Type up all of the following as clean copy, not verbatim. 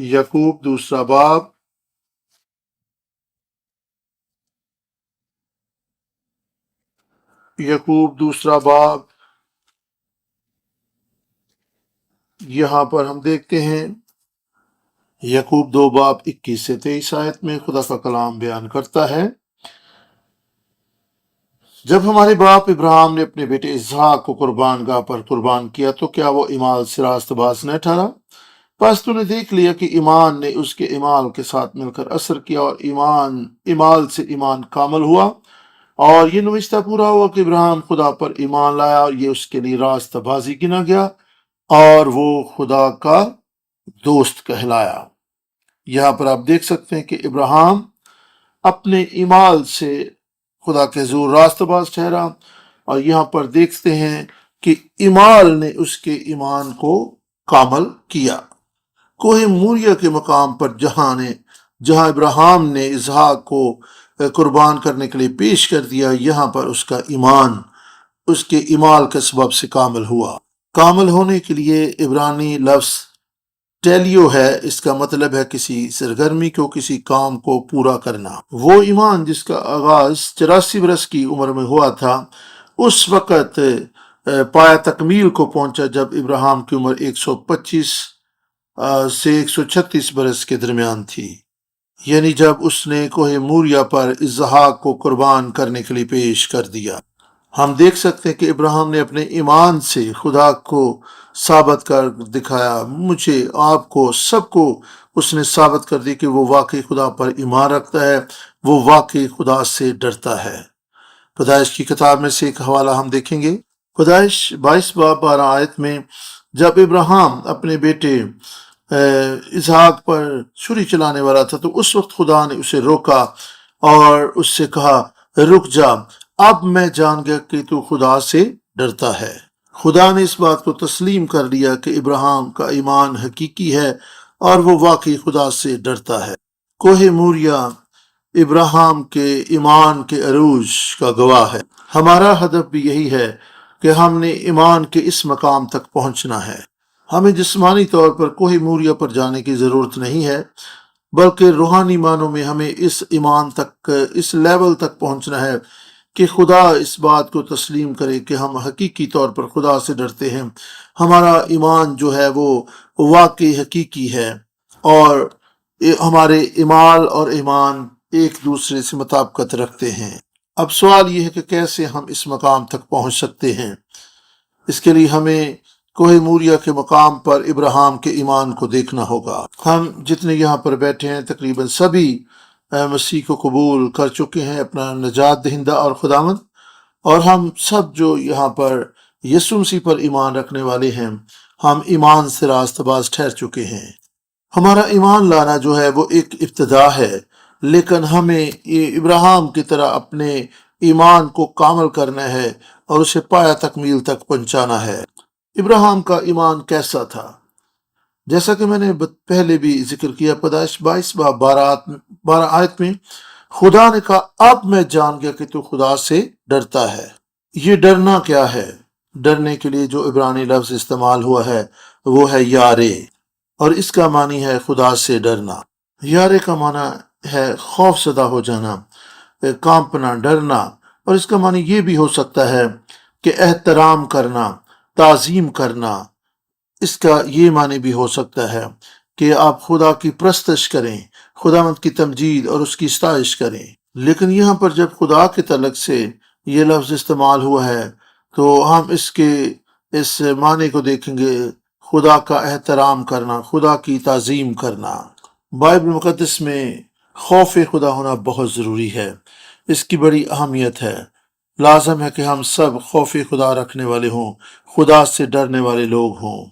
یعقوب دوسرا باب یہاں پر ہم دیکھتے ہیں یعقوب 2 باب 21 سے 23 آیت میں خدا کا کلام بیان کرتا ہے، جب ہمارے باپ ابراہیم نے اپنے بیٹے اسحاق کو قربان گاہ پر قربان کیا تو کیا وہ ایمال سے راست باز نہ ٹھہرا؟ بس تو نے دیکھ لیا کہ ایمان نے اس کے ایمال کے ساتھ مل کر اثر کیا اور ایمال سے ایمان کامل ہوا، اور یہ نوشتہ پورا ہوا کہ ابراہیم خدا پر ایمان لایا اور یہ اس کے لیے راست بازی گنا گیا اور وہ خدا کا دوست کہلایا۔ یہاں پر آپ دیکھ سکتے ہیں کہ ابراہیم اپنے ایمال سے خدا کے حضور راست باز ٹھہرا، اور یہاں پر دیکھتے ہیں کہ ایمال نے اس کے ایمان کو کامل کیا۔ کوہ موریا کے مقام پر جہاں ابراہیم نے اسحاق کو قربان کرنے کے لیے پیش کر دیا، یہاں پر اس کا ایمان اس کے ایمال کے سبب سے کامل ہوا۔ کامل ہونے کے لیے عبرانی لفظ ٹیلیو ہے، اس کا مطلب ہے کسی سرگرمی کو، کسی کام کو پورا کرنا۔ وہ ایمان جس کا آغاز 84 برس کی عمر میں ہوا تھا، اس وقت پایا تکمیل کو پہنچا جب ابراہیم کی عمر 125 سے 136 برس کے درمیان تھی، یعنی جب اس نے کوہ موریا پر اسحاق کو قربان کرنے کے لیے پیش کر دیا۔ ہم دیکھ سکتے ہیں کہ ابراہیم نے اپنے ایمان سے خدا کو ثابت کر دکھایا، مجھے، آپ کو، سب کو اس نے ثابت کر دی کہ وہ واقعی خدا پر ایمان رکھتا ہے، وہ واقعی خدا سے ڈرتا ہے۔ پیدائش کی کتاب میں سے ایک حوالہ ہم دیکھیں گے، پیدائش 22 باب 12 آیت میں، جب ابراہیم اپنے بیٹے اسحاق پر چھری چلانے والا تھا تو اس وقت خدا نے اسے روکا اور اس سے کہا، رک جا، اب میں جان گیا کہ تو خدا سے ڈرتا ہے۔ خدا نے اس بات کو تسلیم کر لیا کہ ابراہیم کا ایمان حقیقی ہے اور وہ واقعی خدا سے ڈرتا ہے۔ کوہ موریا ابراہیم کے ایمان کے عروج کا گواہ ہے۔ ہمارا ہدف بھی یہی ہے کہ ہم نے ایمان کے اس مقام تک پہنچنا ہے۔ ہمیں جسمانی طور پر کوہ موریا پر جانے کی ضرورت نہیں ہے، بلکہ روحانی معنوں میں ہمیں اس ایمان تک، اس لیول تک پہنچنا ہے کہ خدا اس بات کو تسلیم کرے کہ ہم حقیقی طور پر خدا سے ڈرتے ہیں، ہمارا ایمان جو ہے وہ واقعی حقیقی ہے، اور ہمارے ایمال اور ایمان ایک دوسرے سے مطابقت رکھتے ہیں۔ اب سوال یہ ہے کہ کیسے ہم اس مقام تک پہنچ سکتے ہیں؟ اس کے لیے ہمیں کوہ موریا کے مقام پر ابراہیم کے ایمان کو دیکھنا ہوگا۔ ہم جتنے یہاں پر بیٹھے ہیں تقریباً سبھی مسیح کو قبول کر چکے ہیں اپنا نجات دہندہ اور خداوند، اور ہم سب جو یہاں پر یسوع مسیح پر ایمان رکھنے والے ہیں، ہم ایمان سے راست باز ٹھہر چکے ہیں۔ ہمارا ایمان لانا جو ہے وہ ایک ابتدا ہے، لیکن ہمیں ابراہیم کی طرح اپنے ایمان کو کامل کرنا ہے اور اسے پایا تکمیل تک پہنچانا ہے۔ ابراہیم کا ایمان کیسا تھا؟ جیسا کہ میں نے پہلے بھی ذکر کیا، پیدائش 22 باب 12 آیت میں خدا نے کہا، اب میں جان گیا کہ تو خدا سے ڈرتا ہے۔ یہ ڈرنا کیا ہے؟ ڈرنے کے لیے جو عبرانی لفظ استعمال ہوا ہے وہ ہے یارے، اور اس کا معنی ہے خدا سے ڈرنا۔ یارے کا معنی ہے خوف زدہ ہو جانا، کانپنا، ڈرنا، اور اس کا معنی یہ بھی ہو سکتا ہے کہ احترام کرنا، تعظیم کرنا۔ اس کا یہ معنی بھی ہو سکتا ہے کہ آپ خدا کی پرستش کریں، خداوند کی تمجید اور اس کی ستائش کریں۔ لیکن یہاں پر جب خدا کے تعلق سے یہ لفظ استعمال ہوا ہے تو ہم اس معنی کو دیکھیں گے، خدا کا احترام کرنا، خدا کی تعظیم کرنا۔ بائبل مقدس میں خوف خدا ہونا بہت ضروری ہے، اس کی بڑی اہمیت ہے۔ لازم ہے کہ ہم سب خوف خدا رکھنے والے ہوں، خدا سے ڈرنے والے لوگ ہوں۔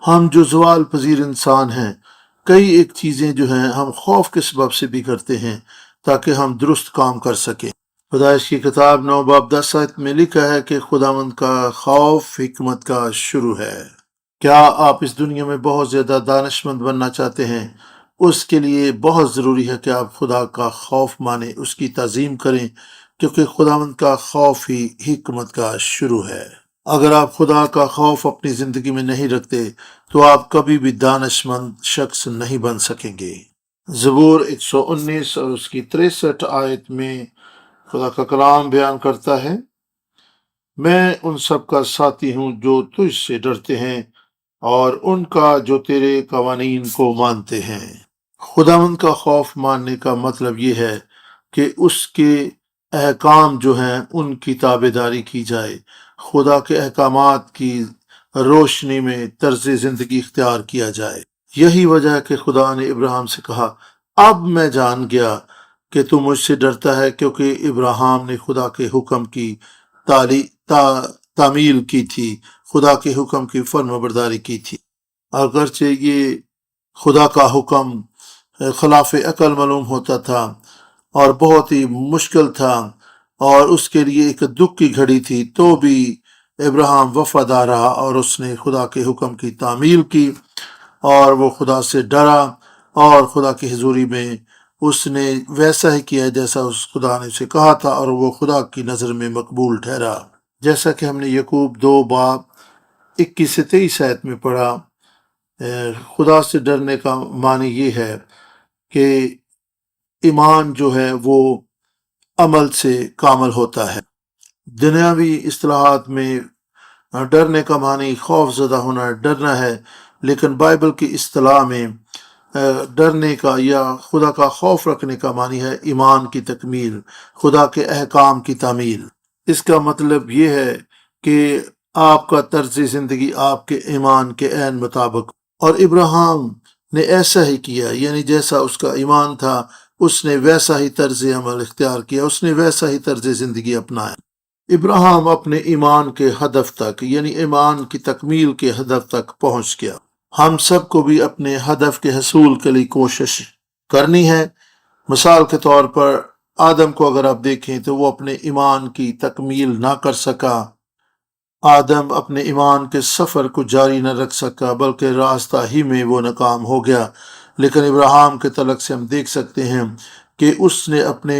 ہم جو زوال پذیر انسان ہیں، کئی ایک چیزیں جو ہیں ہم خوف کے سبب سے بھی کرتے ہیں تاکہ ہم درست کام کر سکیں۔ پیدائش کی کتاب 9 باب 10 آیت میں لکھا ہے کہ خداوند کا خوف حکمت کا شروع ہے۔ کیا آپ اس دنیا میں بہت زیادہ دانشمند بننا چاہتے ہیں؟ اس کے لیے بہت ضروری ہے کہ آپ خدا کا خوف مانیں، اس کی تعظیم کریں، کیونکہ خداوند کا خوف ہی حکمت کا شروع ہے۔ اگر آپ خدا کا خوف اپنی زندگی میں نہیں رکھتے تو آپ کبھی بھی دانش مند شخص نہیں بن سکیں گے۔ زبور 119 اور اس کی 63 آیت میں خدا کا کلام بیان کرتا ہے، میں ان سب کا ساتھی ہوں جو تجھ سے ڈرتے ہیں اور ان کا جو تیرے قوانین کو مانتے ہیں۔ خداوند کا خوف ماننے کا مطلب یہ ہے کہ اس کے احکام جو ہیں ان کی تابع داری کی جائے، خدا کے احکامات کی روشنی میں طرز زندگی اختیار کیا جائے۔ یہی وجہ ہے کہ خدا نے ابراہیم سے کہا، اب میں جان گیا کہ تو مجھ سے ڈرتا ہے، کیونکہ ابراہیم نے خدا کے حکم کی تعمیل کی تھی، خدا کے حکم کی فرما برداری کی تھی۔ اگرچہ یہ خدا کا حکم خلاف عقل معلوم ہوتا تھا اور بہت ہی مشکل تھا اور اس کے لیے ایک دکھ کی گھڑی تھی، تو بھی ابراہیم وفادار رہا اور اس نے خدا کے حکم کی تعمیل کی اور وہ خدا سے ڈرا اور خدا کی حضوری میں اس نے ویسا ہی کیا جیسا اس خدا نے اسے کہا تھا، اور وہ خدا کی نظر میں مقبول ٹھہرا۔ جیسا کہ ہم نے یعقوب 2 باب 21 سے 23 آیت میں پڑھا، خدا سے ڈرنے کا معنی یہ ہے کہ ایمان جو ہے وہ عمل سے کامل ہوتا ہے۔ دنیاوی اصطلاحات میں ڈرنے کا معنی خوف زدہ ہونا، ڈرنا ہے، لیکن بائبل کی اصطلاح میں ڈرنے کا یا خدا کا خوف رکھنے کا معنی ہے ایمان کی تکمیل، خدا کے احکام کی تعمیل۔ اس کا مطلب یہ ہے کہ آپ کا طرز زندگی آپ کے ایمان کے عین مطابق، اور ابراہیم نے ایسا ہی کیا، یعنی جیسا اس کا ایمان تھا اس نے ویسا ہی طرز عمل اختیار کیا، اس نے ویسا ہی طرز زندگی اپنایا۔ ابراہیم اپنے ایمان کے ہدف تک، یعنی ایمان کی تکمیل کے ہدف تک پہنچ گیا۔ ہم سب کو بھی اپنے ہدف کے حصول کے لیے کوشش کرنی ہے۔ مثال کے طور پر آدم کو اگر آپ دیکھیں تو وہ اپنے ایمان کی تکمیل نہ کر سکا، آدم اپنے ایمان کے سفر کو جاری نہ رکھ سکا، بلکہ راستہ ہی میں وہ ناکام ہو گیا۔ لیکن ابراہیم کے تعلق سے ہم دیکھ سکتے ہیں کہ اس نے اپنے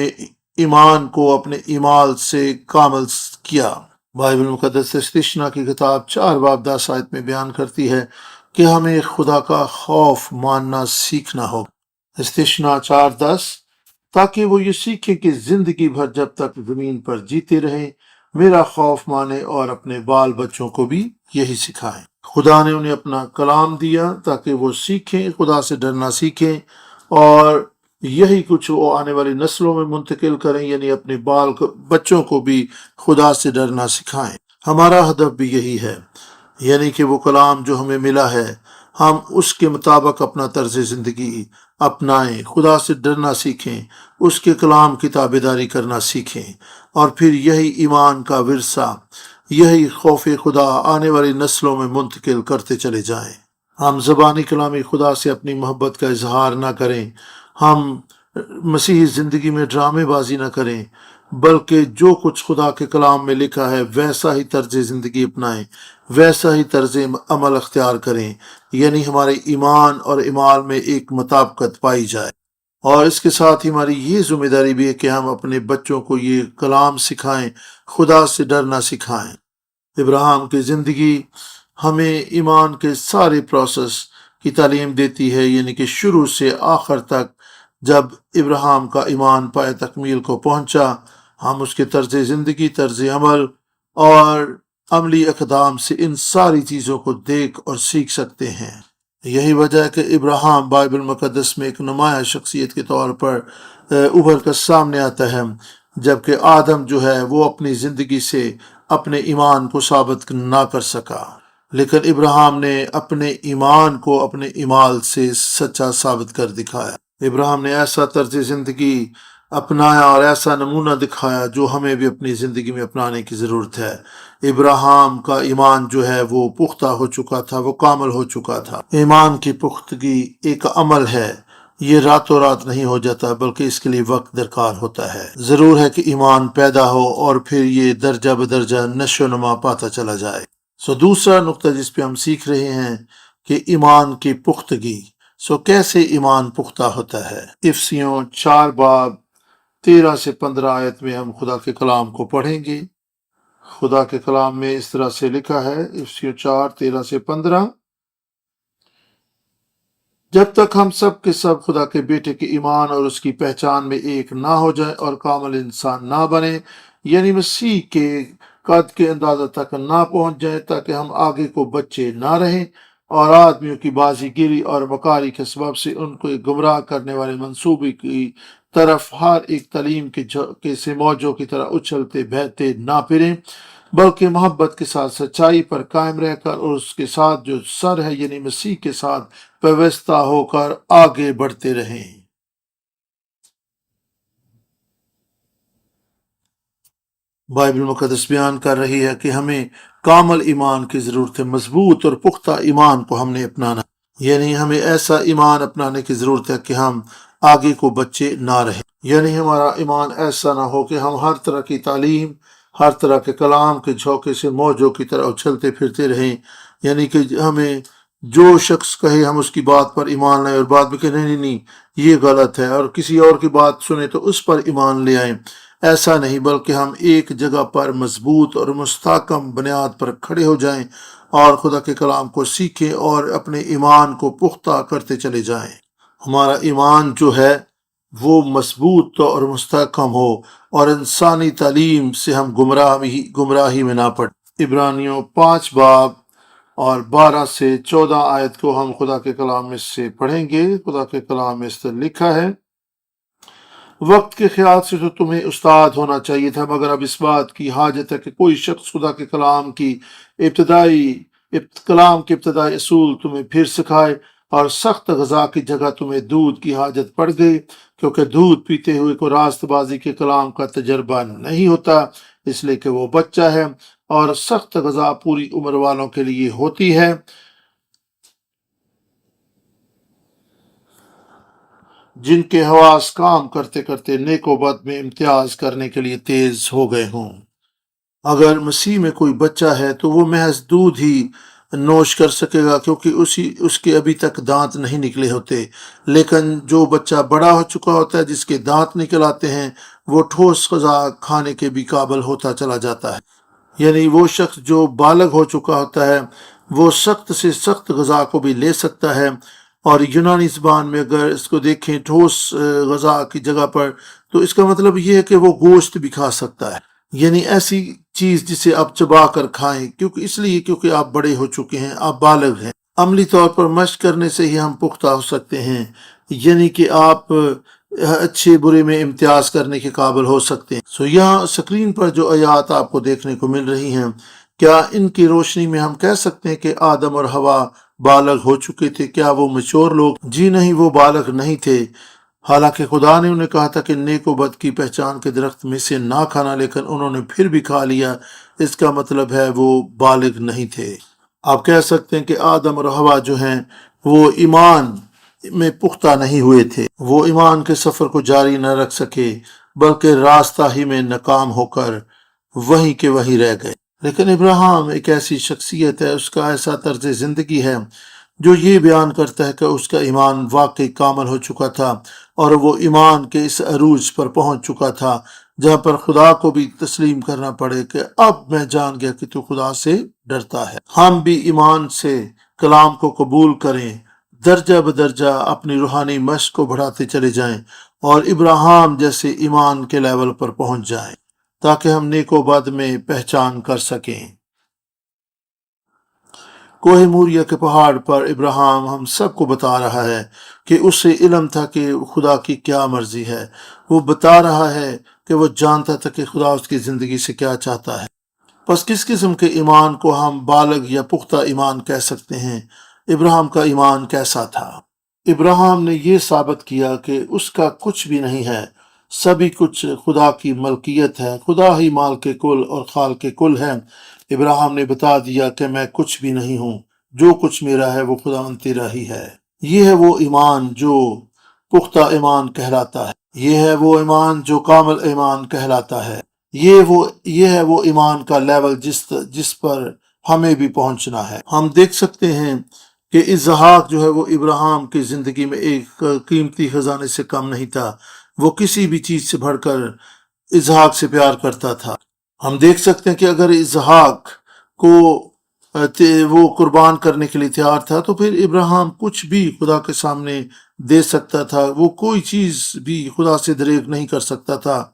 ایمان کو اپنے ایمان سے کامل کیا۔ بائبل مقدس استثنا کی کتاب 4 باب 10 آیت میں بیان کرتی ہے کہ ہمیں خدا کا خوف ماننا سیکھنا ہوگا۔ استثنا 4:10، تاکہ وہ یہ سیکھیں کہ زندگی بھر جب تک زمین پر جیتے رہیں میرا خوف مانے اور اپنے بال بچوں کو بھی یہی سکھائیں۔ خدا نے انہیں اپنا کلام دیا تاکہ وہ سیکھیں، خدا سے ڈرنا سیکھیں، اور یہی کچھ وہ آنے والی نسلوں میں منتقل کریں، یعنی اپنے بچوں کو بھی خدا سے ڈرنا سکھائیں۔ ہمارا ہدف بھی یہی ہے، یعنی کہ وہ کلام جو ہمیں ملا ہے ہم اس کے مطابق اپنا طرز زندگی اپنائیں، خدا سے ڈرنا سیکھیں، اس کے کلام کی تابعداری کرنا سیکھیں، اور پھر یہی ایمان کا ورثہ، یہی خوف خدا آنے والی نسلوں میں منتقل کرتے چلے جائیں۔ ہم زبانی کلامی خدا سے اپنی محبت کا اظہار نہ کریں، ہم مسیحی زندگی میں ڈرامے بازی نہ کریں، بلکہ جو کچھ خدا کے کلام میں لکھا ہے ویسا ہی طرز زندگی اپنائیں، ویسا ہی طرز عمل اختیار کریں، یعنی ہمارے ایمان اور اعمال میں ایک مطابقت پائی جائے۔ اور اس کے ساتھ ہی ہماری یہ ذمہ داری بھی ہے کہ ہم اپنے بچوں کو یہ کلام سکھائیں، خدا سے ڈرنا سکھائیں۔ ابراہیم کی زندگی ہمیں ایمان کے سارے پروسیس کی تعلیم دیتی ہے، یعنی کہ شروع سے آخر تک جب ابراہیم کا ایمان پائے تکمیل کو پہنچا، ہم اس کے طرز زندگی، طرز عمل اور عملی اقدام سے ان ساری چیزوں کو دیکھ اور سیکھ سکتے ہیں۔ یہی وجہ ہے کہ ابراہیم بائبل مقدس میں ایک نمایاں شخصیت کے طور پر ابھر کر سامنے آتا ہے، جبکہ آدم جو ہے وہ اپنی زندگی سے اپنے ایمان کو ثابت نہ کر سکا، لیکن ابراہیم نے اپنے ایمان کو اپنے اعمال سے سچا ثابت کر دکھایا۔ ابراہیم نے ایسا طرز زندگی اپنایا اور ایسا نمونہ دکھایا جو ہمیں بھی اپنی زندگی میں اپنانے کی ضرورت ہے۔ ابراہیم کا ایمان جو ہے وہ پختہ ہو چکا تھا، وہ کامل ہو چکا تھا۔ ایمان کی پختگی ایک عمل ہے، یہ راتوں رات نہیں ہو جاتا، بلکہ اس کے لیے وقت درکار ہوتا ہے۔ ضرور ہے کہ ایمان پیدا ہو اور پھر یہ درجہ بدرجہ نشو و نما پاتا چلا جائے۔ دوسرا نقطہ جس پہ ہم سیکھ رہے ہیں کہ ایمان کی پختگی، کیسے ایمان پختہ ہوتا ہے۔ افسیوں 4 باب 13 سے 15 آیت میں ہم خدا کے کلام کو پڑھیں گے۔ خدا کے کلام میں اس طرح سے لکھا ہے، افسیوں 4:13-15، جب تک ہم سب کے سب خدا کے بیٹے کے ایمان اور اس کی پہچان میں ایک نہ ہو جائیں اور کامل انسان نہ بنے، یعنی مسیح کے قد کے اندازہ تک نہ پہنچ جائیں، تاکہ ہم آگے کو بچے نہ رہیں اور آدمیوں کی بازی گیری اور مکاری کے سبب سے ان کو ایک گمراہ کرنے والے منصوبے کی طرف ہر ایک تعلیم کے سے موجوں کی طرح اچھلتے بہتے نہ پھریں، بلکہ محبت کے ساتھ سچائی پر قائم رہ کر اور اس کے ساتھ جو سر ہے یعنی مسیح کے ساتھ پیوستہ ہو کر آگے بڑھتے رہیں۔ بائبل مقدس بیان کر رہی ہے کہ ہمیں کامل ایمان کی ضرورت ہے، مضبوط اور پختہ ایمان کو ہم نے اپنانا، یعنی ہمیں ایسا ایمان اپنانے کی ضرورت ہے کہ ہم آگے کو بچے نہ رہیں، یعنی ہمارا ایمان ایسا نہ ہو کہ ہم ہر طرح کی تعلیم، ہر طرح کے کلام کے جھونکے سے موجوں کی طرح اچھلتے پھرتے رہیں، یعنی کہ ہمیں جو شخص کہے ہم اس کی بات پر ایمان لائیں اور بعد میں کہ نہیں نہیں نہیں یہ غلط ہے، اور کسی اور کی بات سنیں تو اس پر ایمان لے آئیں۔ ایسا نہیں، بلکہ ہم ایک جگہ پر مضبوط اور مستحکم بنیاد پر کھڑے ہو جائیں اور خدا کے کلام کو سیکھیں اور اپنے ایمان کو پختہ کرتے چلے جائیں۔ ہمارا ایمان جو ہے وہ مضبوط اور مستحکم ہو اور انسانی تعلیم سے ہم گمراہی میں نہ پڑیں۔ عبرانیوں 5:12 سے 14 کو ہم خدا کے کلام میں سے پڑھیں گے۔ خدا کے کلام میں اس طرح لکھا ہے، وقت کے خیال سے تو تمہیں استاد ہونا چاہیے تھا، مگر اب اس بات کی حاجت ہے کہ کوئی شخص خدا کے کلام کے ابتدائی اصول تمہیں پھر سکھائے، اور سخت غذا کی جگہ تمہیں دودھ کی حاجت پڑ گئی، کیونکہ دودھ پیتے ہوئے کو راست بازی کے کلام کا تجربہ نہیں ہوتا، اس لیے کہ وہ بچہ ہے، اور سخت غذا پوری عمر والوں کے لیے ہوتی ہے، جن کے حواس کام کرتے کرتے نیک و بد میں امتیاز کرنے کے لیے تیز ہو گئے ہوں۔ اگر مسیح میں کوئی بچہ ہے تو وہ محض دودھ ہی نوش کر سکے گا، کیونکہ اس کے ابھی تک دانت نہیں نکلے ہوتے، لیکن جو بچہ بڑا ہو چکا ہوتا ہے، جس کے دانت نکل آتے ہیں، وہ ٹھوس غذا کھانے کے بھی قابل ہوتا چلا جاتا ہے، یعنی وہ شخص جو بالغ ہو چکا ہوتا ہے وہ سخت سے سخت غذا کو بھی لے سکتا ہے، اور یونانی زبان میں اگر اس کو دیکھیں ٹھوس غذا کی جگہ پر، تو اس کا مطلب یہ ہے کہ وہ گوشت بھی کھا سکتا ہے، یعنی ایسی چیز جسے آپ چبا کر کھائیں، کیونکہ آپ بڑے ہو چکے ہیں، آپ بالغ ہیں۔ عملی طور پر مشق کرنے سے ہی ہم پختہ ہو سکتے ہیں، یعنی کہ آپ اچھے برے میں امتیاز کرنے کے قابل ہو سکتے ہیں۔ یہاں سکرین پر جو آیات آپ کو دیکھنے کو مل رہی ہیں، کیا ان کی روشنی میں ہم کہہ سکتے ہیں کہ آدم اور حوا بالغ ہو چکے تھے؟ کیا وہ میچور لوگ؟ جی نہیں، وہ بالغ نہیں تھے، حالانکہ خدا نے انہیں کہا تھا کہ نیک و بد کی پہچان کے درخت میں سے نہ کھانا، لیکن انہوں نے پھر بھی کھا لیا، اس کا مطلب ہے وہ بالغ نہیں تھے۔ آپ کہہ سکتے ہیں کہ آدم اور حوا جو ہیں وہ ایمان میں پختہ نہیں ہوئے تھے، وہ ایمان کے سفر کو جاری نہ رکھ سکے، بلکہ راستہ ہی میں ناکام ہو کر وہیں کے وہیں رہ گئے۔ لیکن ابراہیم ایک ایسی شخصیت ہے، اس کا ایسا طرز زندگی ہے جو یہ بیان کرتا ہے کہ اس کا ایمان واقعی کامل ہو چکا تھا، اور وہ ایمان کے اس عروج پر پہنچ چکا تھا جہاں پر خدا کو بھی تسلیم کرنا پڑے کہ اب میں جان گیا کہ تو خدا سے ڈرتا ہے۔ ہم بھی ایمان سے کلام کو قبول کریں، درجہ بدرجہ اپنی روحانی مشق کو بڑھاتے چلے جائیں اور ابراہیم جیسے ایمان کے لیول پر پہنچ جائیں، تاکہ ہم نیک و بد میں پہچان کر سکیں۔ کوہ موریا کے پہاڑ پر ابراہیم ہم سب کو بتا رہا ہے کہ اسے علم تھا کہ خدا کی کیا مرضی ہے، وہ بتا رہا ہے کہ وہ جانتا تھا کہ خدا اس کی زندگی سے کیا چاہتا ہے۔ پس کس قسم کے ایمان کو ہم بالغ یا پختہ ایمان کہہ سکتے ہیں؟ ابراہیم کا ایمان کیسا تھا؟ ابراہیم نے یہ ثابت کیا کہ اس کا کچھ بھی نہیں ہے، سبھی کچھ خدا کی ملکیت ہے، خدا ہی مال کے کل اور خال کے کل ہے۔ ابراہیم نے بتا دیا کہ میں کچھ بھی نہیں ہوں، جو کچھ میرا ہے وہ خداوند تیرا ہی ہے۔ یہ ہے وہ ایمان جو پختہ ایمان کہلاتا ہے، یہ ہے وہ ایمان جو کامل ایمان کہلاتا ہے، یہ ہے وہ ایمان کا لیول جس پر ہمیں بھی پہنچنا ہے۔ ہم دیکھ سکتے ہیں کہ اسحاق جو ہے وہ ابراہیم کی زندگی میں ایک قیمتی خزانے سے کم نہیں تھا، وہ کسی بھی چیز سے بڑھ کر اسحاق سے پیار کرتا تھا۔ ہم دیکھ سکتے ہیں کہ اگر اسحاق کو وہ قربان کرنے کے لیے تیار تھا تو پھر ابراہیم کچھ بھی خدا کے سامنے دے سکتا تھا، وہ کوئی چیز بھی خدا سے دریغ نہیں کر سکتا تھا،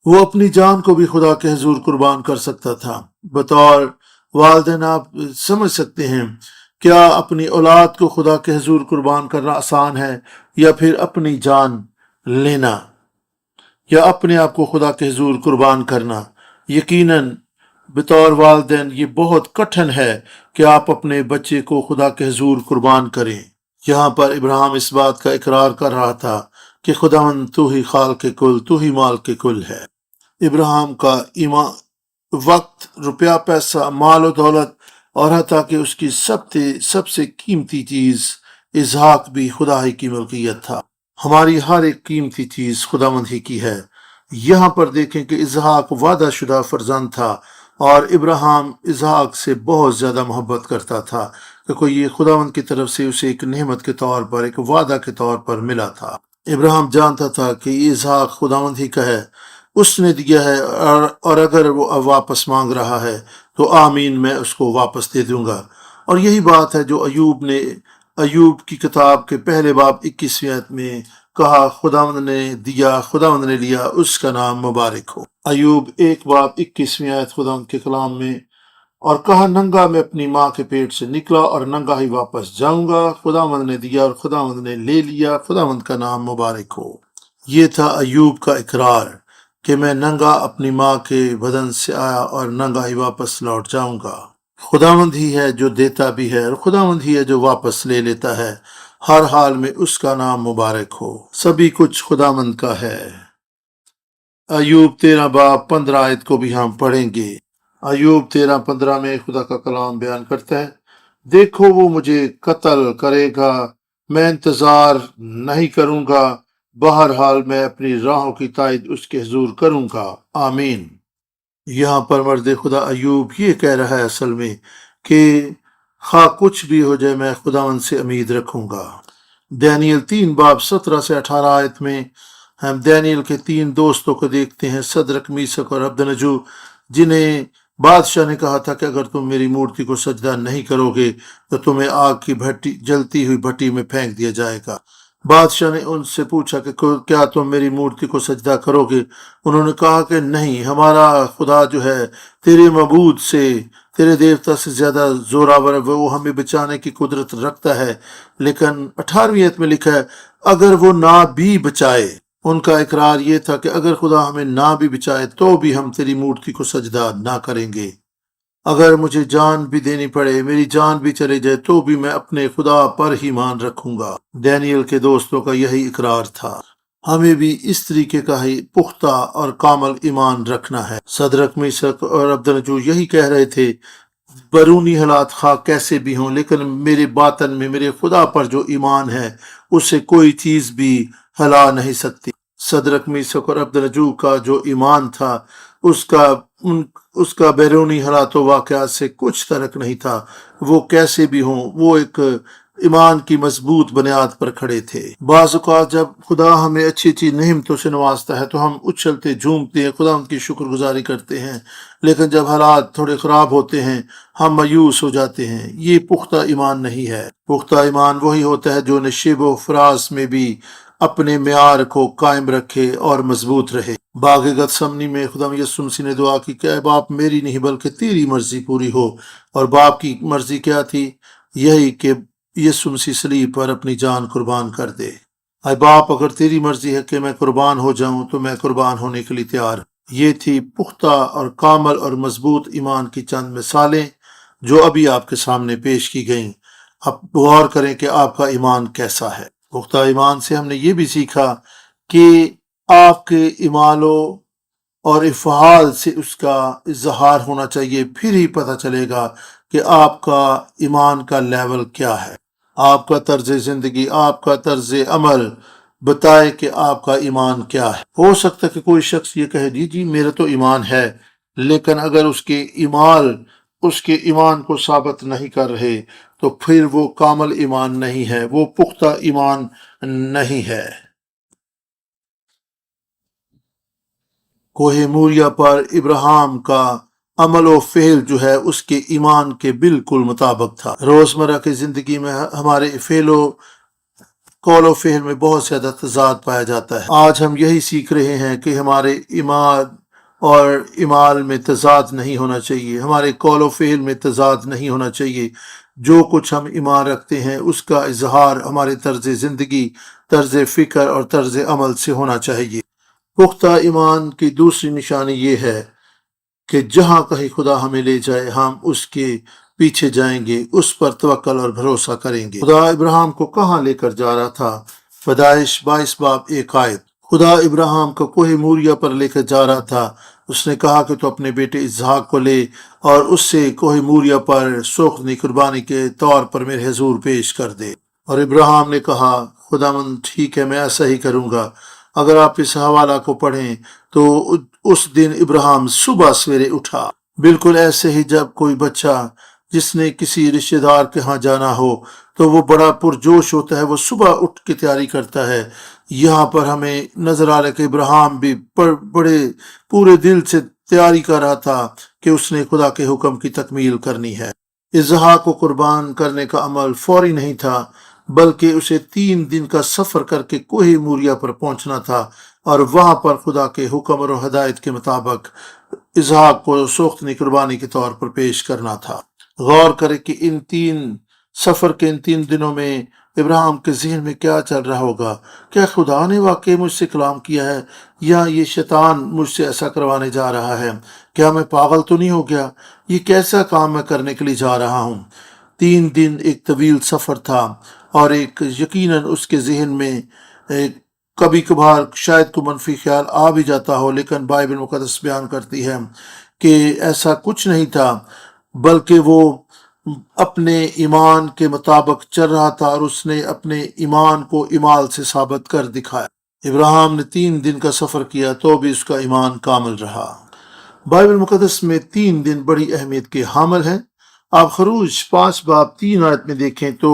وہ اپنی جان کو بھی خدا کے حضور قربان کر سکتا تھا۔ بطور والدین آپ سمجھ سکتے ہیں کیا اپنی اولاد کو خدا کے حضور قربان کرنا آسان ہے، یا پھر اپنی جان لینا، یا اپنے آپ کو خدا کے حضور قربان کرنا؟ یقیناً بطور والدین یہ بہت کٹھن ہے کہ آپ اپنے بچے کو خدا کے حضور قربان کریں۔ یہاں پر ابراہیم اس بات کا اقرار کر رہا تھا کہ خداوند تو ہی خالق کل، تو ہی مالک کل ہے۔ ابراہیم کا ایمان، وقت، روپیہ پیسہ، مال و دولت، اور حتیٰ کہ اس کی سب سے قیمتی چیز اسحاق بھی خدا ہی کی ملکیت تھا۔ ہماری ہر ایک قیمتی چیز خداوند ہی کی ہے۔ یہاں پر دیکھیں کہ اسحاق وعدہ شدہ فرزند تھا، اور ابراہیم اسحاق سے بہت زیادہ محبت کرتا تھا کہ یہ خداوند کی طرف سے اسے ایک نعمت کے طور پر، ایک وعدہ کے طور پر ملا تھا۔ ابراہیم جانتا تھا کہ یہ اسحاق خداوند ہی کا ہے، اس نے دیا ہے، اور اگر وہ اب واپس مانگ رہا ہے تو آمین، میں اس کو واپس دے دوں گا۔ اور یہی بات ہے جو ایوب کی کتاب کے پہلے باب 21ویں آیت میں کہا، خداوند نے دیا، خداوند نے لیا، اس کا نام مبارک ہو۔ ایوب 1 باب 21ویں آیت خداوند کے کلام میں، اور کہا ننگا میں اپنی ماں کے پیٹ سے نکلا اور ننگا ہی واپس جاؤں گا، خداوند نے دیا اور خداوند نے لے لیا، خداوند کا نام مبارک ہو۔ یہ تھا ایوب کا اقرار کہ میں ننگا اپنی ماں کے بدن سے آیا اور ننگا ہی واپس لوٹ جاؤں گا۔ خداوند ہی ہے جو دیتا بھی ہے، اور خداوند ہی ہے جو واپس لے لیتا ہے، ہر حال میں اس کا نام مبارک ہو۔ سبھی کچھ خداوند کا ہے۔ ایوب 13 باب 15 آیت کو بھی ہم پڑھیں گے۔ ایوب 13:15 میں خدا کا کلام بیان کرتا ہے، دیکھو وہ مجھے قتل کرے گا، میں انتظار نہیں کروں گا، بہرحال میں اپنی راہوں کی تائید اس کے حضور کروں گا، آمین۔ یہاں پر مرد خدا ایوب یہ کہہ رہا ہے اصل میں کہ خواہ کچھ بھی ہو جائے میں خداوند سے امید رکھوں گا۔ دانیل 3 باب 17 سے 18 آیت میں ہم دانیل کے 3 دوستوں کو دیکھتے ہیں، صدرک، میثق اور عبدنجو، جنہیں بادشاہ نے کہا تھا کہ اگر تم میری مورتی کو سجدہ نہیں کرو گے تو تمہیں آگ کی جلتی ہوئی بھٹی میں پھینک دیا جائے گا۔ بادشاہ نے ان سے پوچھا کہ کیا تم میری مورتی کو سجدہ کرو گے؟ انہوں نے کہا کہ نہیں، ہمارا خدا جو ہے تیرے معبود سے، تیرے دیوتا سے زیادہ زوراور ہے، وہ ہمیں بچانے کی قدرت رکھتا ہے۔ لیکن 18ویں آیت میں لکھا ہے اگر وہ نہ بھی بچائے، ان کا اقرار یہ تھا کہ اگر خدا ہمیں نہ بھی بچائے تو بھی ہم تیری مورتی کو سجدہ نہ کریں گے، اگر مجھے جان بھی دینی پڑے، میری جان بھی چلے جائے تو بھی میں اپنے خدا پر ہی مان رکھوں گا۔ دانیل کے دوستوں کا یہی اقرار تھا۔ ہمیں بھی اس طریقے کا ہی پختہ اور کامل ایمان رکھنا ہے۔ صدرک، میثق اور عبدنجو یہی کہہ رہے تھے، بیرونی حالات خواہ کیسے بھی ہوں لیکن میرے باطن میں میرے خدا پر جو ایمان ہے اسے کوئی چیز بھی ہلا نہیں سکتی۔ صدرک، میثق اور عبدنجو کا جو ایمان تھا اس کا بیرونی حالات و واقعات سے کچھ فرق نہیں تھا، وہ کیسے بھی ہوں وہ ایک ایمان کی مضبوط بنیاد پر کھڑے تھے۔ بعض اوقات جب خدا ہمیں اچھی اچھی نعمتوں سے نوازتا ہے تو ہم اچھلتے جھومتے ہیں، خدا ان کی شکر گزاری کرتے ہیں، لیکن جب حالات تھوڑے خراب ہوتے ہیں ہم مایوس ہو جاتے ہیں۔ یہ پختہ ایمان نہیں ہے۔ پختہ ایمان وہی ہوتا ہے جو نشیب و فراز میں بھی اپنے معیار کو قائم رکھے اور مضبوط رہے۔ باغ گتسمنی میں خدا یسوع مسیح نے دعا کی کہ اے باپ میری نہیں بلکہ تیری مرضی پوری ہو، اور باپ کی مرضی کیا تھی؟ یہی کہ یسوع مسیح صلیب پر اپنی جان قربان کر دے۔ اے باپ اگر تیری مرضی ہے کہ میں قربان ہو جاؤں تو میں قربان ہونے کے لیے تیار۔ یہ تھی پختہ اور کامل اور مضبوط ایمان کی چند مثالیں جو ابھی آپ کے سامنے پیش کی گئیں۔ اب غور کریں کہ آپ کا ایمان کیسا ہے۔ پختہ ایمان سے ہم نے یہ بھی سیکھا کہ آپ کے اعمالوں اور افعال سے اس کا اظہار ہونا چاہیے، پھر ہی پتہ چلے گا کہ آپ کا ایمان کا لیول کیا ہے۔ آپ کا طرز زندگی، آپ کا طرز عمل بتائے کہ آپ کا ایمان کیا ہے۔ ہو سکتا ہے کہ کوئی شخص یہ کہے جی میرا تو ایمان ہے، لیکن اگر اس کے اعمال اس کے ایمان کو ثابت نہیں کر رہے تو پھر وہ کامل ایمان نہیں ہے، وہ پختہ ایمان نہیں ہے۔ کوہ موریا پر ابراہیم کا عمل و فعل جو ہے اس کے ایمان کے بالکل مطابق تھا۔ روزمرہ کی زندگی میں ہمارے فعل و قول و فعل میں بہت زیادہ تضاد پایا جاتا ہے۔ آج ہم یہی سیکھ رہے ہیں کہ ہمارے ایمان اور اعمال میں تضاد نہیں ہونا چاہیے، ہمارے قول و فعل میں تضاد نہیں ہونا چاہیے۔ جو کچھ ہم ایمان رکھتے ہیں اس کا اظہار ہمارے طرز زندگی، طرز فکر اور طرز عمل سے ہونا چاہیے۔ پختہ ایمان کی دوسری نشانی یہ ہے کہ جہاں کہیں خدا ہمیں لے جائے ہم اس کے پیچھے جائیں گے، اس پر توکل اور بھروسہ کریں گے۔ خدا ابراہیم کو کہاں لے کر جا رہا تھا؟ پیدائش 22 باب 1 آیت۔ خدا ابراہیم کو کوہ موریا پر لے کر جا رہا تھا۔ اس نے کہا کہ تو اپنے بیٹے اسحاق کو لے اور اس سے کوہ موریا پر سوختنی قربانی کے طور پر میرے حضور پیش کر دے۔ اور ابراہیم نے کہا خداوند ٹھیک ہے، میں ایسا ہی کروں گا۔ اگر آپ اس حوالہ کو پڑھیں تو اس دن ابراہیم صبح سویرے اٹھا، بالکل ایسے ہی جب کوئی بچہ جس نے کسی رشتہ دار کے ہاں جانا ہو تو وہ بڑا پرجوش ہوتا ہے، وہ صبح اٹھ کے تیاری کرتا ہے۔ یہاں پر ہمیں نظر آ رہا ہے کہ ابراہیم بھی بڑے پورے دل سے تیاری کر رہا تھا کہ اس نے خدا کے حکم کی تکمیل کرنی ہے۔ اسحاق کو قربان کرنے کا عمل فوری نہیں تھا، بلکہ اسے 3 دن کا سفر کر کے کوہ موریا پر پہنچنا تھا اور وہاں پر خدا کے حکم اور ہدایت کے مطابق اسحاق کو سوختنی قربانی کے طور پر پیش کرنا تھا۔ غور کرے کہ ان 3 دنوں میں ابراہیم کے ذہن میں کیا چل رہا ہوگا۔ کیا خدا نے واقعی مجھ سے کلام کیا ہے یا یہ شیطان مجھ سے ایسا کروانے جا رہا ہے؟ کیا میں پاگل تو نہیں ہو گیا؟ یہ کیسا کام میں کرنے کے لیے جا رہا ہوں؟ 3 دن ایک طویل سفر تھا اور ایک یقیناً اس کے ذہن میں کبھی کبھار شاید کوئی منفی خیال آ بھی جاتا ہو، لیکن بائبل مقدس بیان کرتی ہے کہ ایسا کچھ نہیں تھا، بلکہ وہ اپنے ایمان کے مطابق چل رہا تھا اور اس نے اپنے ایمان کو اعمال سے ثابت کر دکھایا۔ ابراہیم نے 3 دن کا سفر کیا تو بھی اس کا ایمان کامل رہا۔ بائبل مقدس میں 3 دن بڑی اہمیت کے حامل ہیں۔ آپ خروج 5 باب 3 آیت میں دیکھیں تو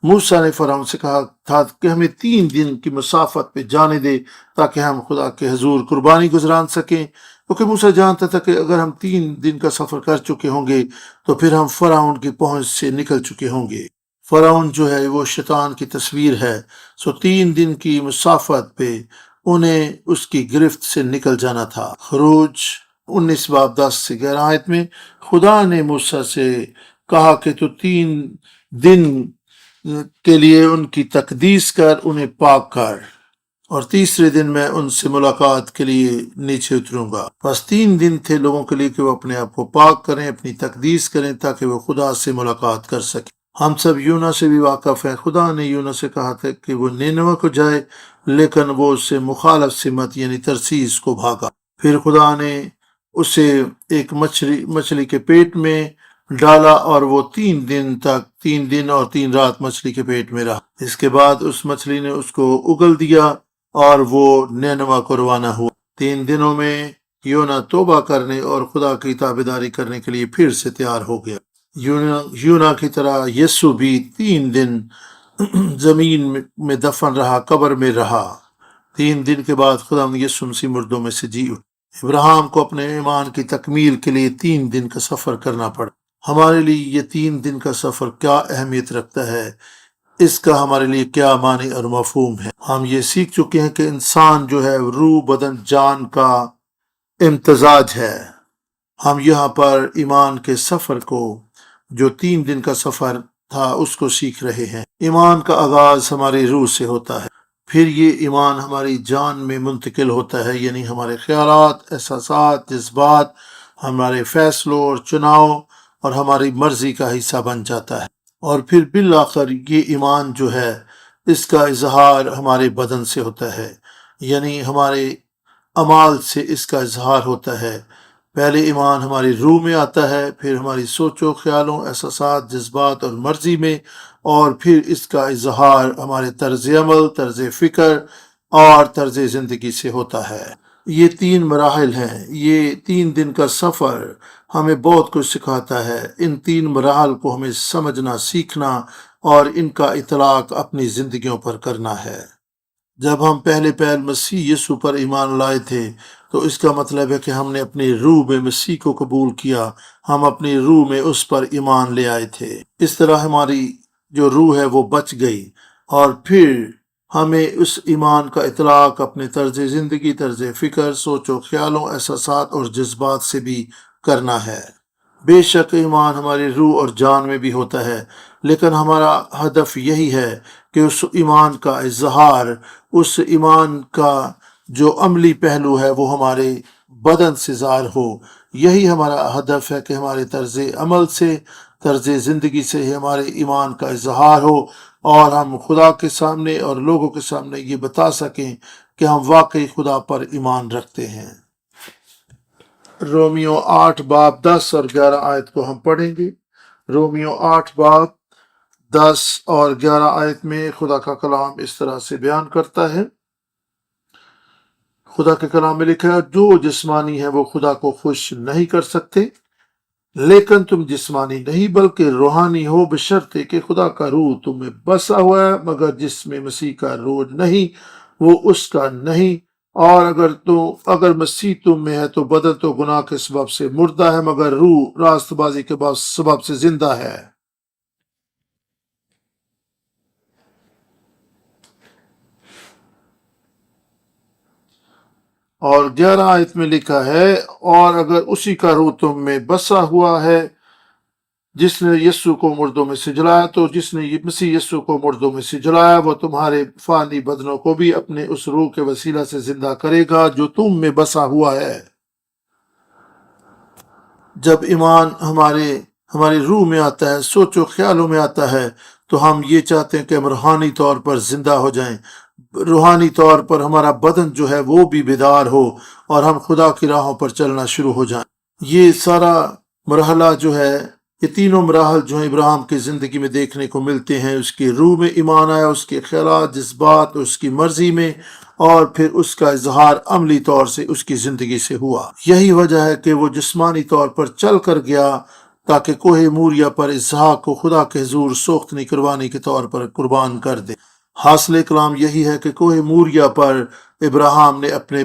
موسیٰ نے فرعون سے کہا تھا کہ ہمیں 3 دن کی مسافت پہ جانے دے تاکہ ہم خدا کے حضور قربانی گزران سکیں، کیونکہ موسیٰ جانتا تھا کہ اگر ہم 3 دن کا سفر کر چکے ہوں گے تو پھر ہم فرعون کی پہنچ سے نکل چکے ہوں گے۔ فرعون جو ہے وہ شیطان کی تصویر ہے، 3 دن کی مسافت پہ انہیں اس کی گرفت سے نکل جانا تھا۔ خروج 19 باب 10 سے 11 آیت میں خدا نے موسیٰ سے کہا کہ تو 3 دن کے لیے ان کی تقدیس کر، انہیں پاک کر، اور تیسرے دن میں ان سے ملاقات کے لیے نیچے اتروں گا۔ بس 3 دن تھے لوگوں کے لیے کہ وہ اپنے آپ کو پاک کریں، اپنی تقدیس کریں تاکہ وہ خدا سے ملاقات کر سکیں۔ ہم سب یونا سے بھی واقف ہیں۔ خدا نے یونا سے کہا تھا کہ وہ نینوے کو جائے، لیکن وہ اس سے مخالف سمت یعنی ترسیس کو بھاگا۔ پھر خدا نے اسے ایک مچھلی کے پیٹ میں ڈالا اور وہ 3 دن اور 3 رات مچھلی کے پیٹ میں رہا۔ اس کے بعد اس مچھلی نے اس کو اگل دیا اور وہ نینوہ کو روانہ ہوا۔ 3 دنوں میں یونا توبہ کرنے اور خدا کی تابعداری کرنے کے لیے پھر سے تیار ہو گیا۔ یونا کی طرح یسوع بھی 3 دن زمین میں دفن رہا، قبر میں رہا۔ 3 دن کے بعد خدا یسوع مسیح مردوں میں سے جی اٹھا۔ ابراہیم کو اپنے ایمان کی تکمیل کے لیے 3 دن کا سفر کرنا پڑا۔ ہمارے لیے یہ 3 دن کا سفر کیا اہمیت رکھتا ہے، اس کا ہمارے لیے کیا معنی اور مفہوم ہے۔ ہم یہ سیکھ چکے ہیں کہ انسان جو ہے روح بدن جان کا امتزاج ہے۔ ہم یہاں پر ایمان کے سفر کو جو 3 دن کا سفر تھا اس کو سیکھ رہے ہیں۔ ایمان کا آغاز ہماری روح سے ہوتا ہے، پھر یہ ایمان ہماری جان میں منتقل ہوتا ہے، یعنی ہمارے خیالات، احساسات، جذبات، ہمارے فیصلوں اور چناؤ اور ہماری مرضی کا حصہ بن جاتا ہے، اور پھر بالآخر یہ ایمان جو ہے اس کا اظہار ہمارے بدن سے ہوتا ہے، یعنی ہمارے اعمال سے اس کا اظہار ہوتا ہے۔ پہلے ایمان ہماری روح میں آتا ہے، پھر ہماری سوچوں، خیالوں، احساسات، جذبات اور مرضی میں، اور پھر اس کا اظہار ہمارے طرز عمل، طرز فکر اور طرز زندگی سے ہوتا ہے۔ یہ 3 مراحل ہیں۔ یہ 3 دن کا سفر ہمیں بہت کچھ سکھاتا ہے۔ ان 3 مراحل کو ہمیں سمجھنا، سیکھنا اور ان کا اطلاق اپنی زندگیوں پر کرنا ہے۔ جب ہم پہلے پہل مسیح یسوع پر ایمان لائے تھے تو اس کا مطلب ہے کہ ہم نے اپنی روح میں مسیح کو قبول کیا، ہم اپنی روح میں اس پر ایمان لے آئے تھے۔ اس طرح ہماری جو روح ہے وہ بچ گئی، اور پھر ہمیں اس ایمان کا اطلاق اپنے طرز زندگی، طرز فکر، سوچ و خیالوں، احساسات اور جذبات سے بھی کرنا ہے۔ بے شک ایمان ہماری روح اور جان میں بھی ہوتا ہے، لیکن ہمارا ہدف یہی ہے کہ اس ایمان کا اظہار، اس ایمان کا جو عملی پہلو ہے وہ ہمارے بدن سے ظاہر ہو۔ یہی ہمارا ہدف ہے کہ ہمارے طرز عمل سے، طرز زندگی سے ہی ہمارے ایمان کا اظہار ہو، اور ہم خدا کے سامنے اور لوگوں کے سامنے یہ بتا سکیں کہ ہم واقعی خدا پر ایمان رکھتے ہیں۔ رومیو 8 باب 10 اور 11 آیت کو ہم پڑھیں گے۔ رومیو 8 باب 10 اور 11 آیت میں خدا کا کلام اس طرح سے بیان کرتا ہے۔ خدا کے کلام میں لکھا ہے، جو جسمانی ہے وہ خدا کو خوش نہیں کر سکتے، لیکن تم جسمانی نہیں بلکہ روحانی ہو، بشرطے کہ خدا کا روح تم میں بسا ہوا ہے، مگر جس میں مسیح کا روح نہیں وہ اس کا نہیں۔ اور اگر مسیح تم میں ہے تو بدن تو گناہ کے سبب سے مردہ ہے، مگر روح راست بازی کے سبب سے زندہ ہے۔ اور 11 آیت میں لکھا ہے، اور اگر اسی کا روح تم میں بسا ہوا ہے جس نے یسوع کو مردوں میں سے جلایا، تو جس نے مسیح یسوع کو مردوں میں سے جلایا وہ تمہارے فانی بدنوں کو بھی اپنے اس روح کے وسیلہ سے زندہ کرے گا جو تم میں بسا ہوا ہے۔ جب ایمان ہماری روح میں آتا ہے، سوچ و خیالوں میں آتا ہے، تو ہم یہ چاہتے ہیں کہ ہم روحانی طور پر زندہ ہو جائیں، روحانی طور پر ہمارا بدن جو ہے وہ بھی بیدار ہو، اور ہم خدا کی راہوں پر چلنا شروع ہو جائیں۔ یہ سارا مرحلہ جو ہے، یہ تینوں مراحل جو ہیں ابراہیم کی زندگی میں دیکھنے کو ملتے ہیں۔ اس کی روح میں ایمان آیا، اس کے خیالات، جذبات، اس کی مرضی میں، اور پھر اس کا اظہار عملی طور سے اس کی زندگی سے ہوا۔ یہی وجہ ہے کہ وہ جسمانی طور پر چل کر گیا تاکہ کوہ موریا پر اسحاق کو خدا کے حضور سوختنی قربانی کے طور پر قربان کر دے۔ حاصل کلام یہی ہے کہ کوہ موریا پر ابراہیم نے اپنے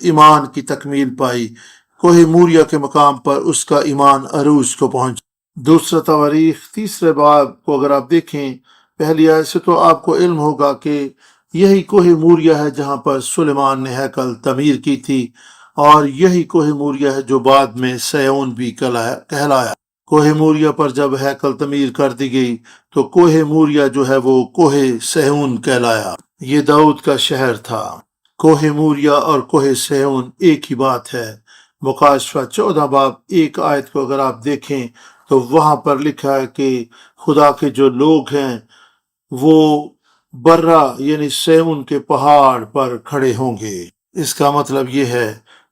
ایمان کی تکمیل پائی۔ کوہ موریا کے مقام پر اس کا ایمان عروج کو پہنچا۔ دوسرا تواریخ 3 باب کو اگر آپ دیکھیں پہلی آیت سے، تو آپ کو علم ہوگا کہ یہی کوہ موریا ہے جہاں پر سلیمان نے ہیکل تعمیر کی تھی، اور یہی کوہ موریا ہے جو بعد میں سیون بھی کہلایا۔ کوہ موریا پر جب ہیکل تعمیر کر دی گئی تو کوہ موریا جو ہے وہ کوہ سیون کہلایا۔ یہ داؤد کا شہر تھا۔ کوہ موریا اور کوہ سیون ایک ہی بات ہے۔ مکاشفہ 14 باب 1 آیت کو اگر آپ دیکھیں تو وہاں پر لکھا ہے کہ خدا کے جو لوگ ہیں وہ برا یعنی سیون کے پہاڑ پر کھڑے ہوں گے۔ اس کا مطلب یہ ہے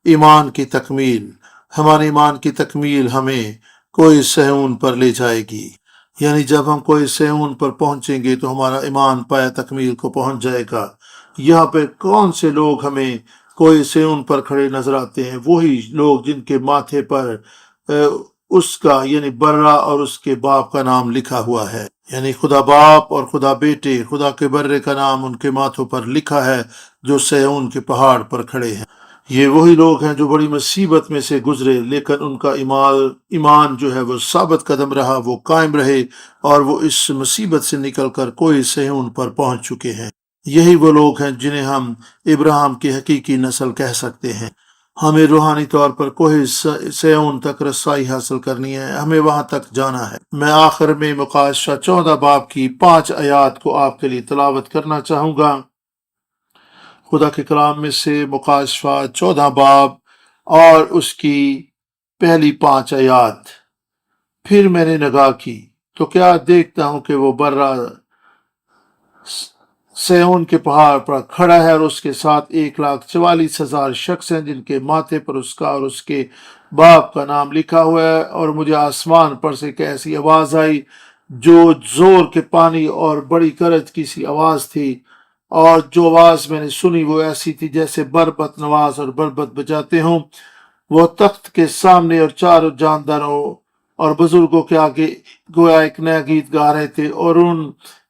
ایمان کی تکمیل، ہمارے ایمان کی تکمیل ہمیں کوئی سیون پر لے جائے گی۔ یعنی جب ہم کوئی سیون پر پہنچیں گے تو ہمارا ایمان پایا تکمیل کو پہنچ جائے گا۔ یہاں پہ کون سے لوگ ہمیں کوئی سیون پر کھڑے نظر آتے ہیں؟ وہی لوگ جن کے ماتھے پر اس کا یعنی برا اور اس کے باپ کا نام لکھا ہوا ہے، یعنی خدا باپ اور خدا بیٹے، خدا کے برے کا نام ان کے ماتھوں پر لکھا ہے جو سیون کے پہاڑ پر کھڑے ہیں۔ یہ وہی لوگ ہیں جو بڑی مصیبت میں سے گزرے، لیکن ان کا ایمان جو ہے وہ ثابت قدم رہا، وہ قائم رہے، اور وہ اس مصیبت سے نکل کر کوئی سیون پر پہنچ چکے ہیں۔ یہی وہ لوگ ہیں جنہیں ہم ابراہیم کی حقیقی نسل کہہ سکتے ہیں۔ ہمیں روحانی طور پر کوہ سیون تک رسائی حاصل کرنی ہے، ہمیں وہاں تک جانا ہے۔ میں آخر میں مکاشفہ 14 باب کی 5 آیات کو آپ کے لیے تلاوت کرنا چاہوں گا۔ خدا کے کلام میں سے مکاشفہ 14 باب اور اس کی پہلی 5 آیات۔ پھر میں نے نگاہ کی تو کیا دیکھتا ہوں کہ وہ برا سیون کے پہاڑ پر کھڑا ہے، اور اس کے ساتھ 1,44,000 شخص ہیں جن کے ماتھے پر اس کا اور اس کے باپ کا نام لکھا ہوا ہے۔ اور مجھے آسمان پر سے ایک ایسی آواز آئی جو زور کے پانی اور بڑی گرج کی سی آواز تھی، اور جو آواز میں نے سنی وہ ایسی تھی جیسے بربت نواز اور بربت بجاتے ہوں۔ وہ تخت کے سامنے اور چاروں جانداروں اور بزرگوں کے آگے گویا ایک نیا گیت گا رہے تھے، اور ان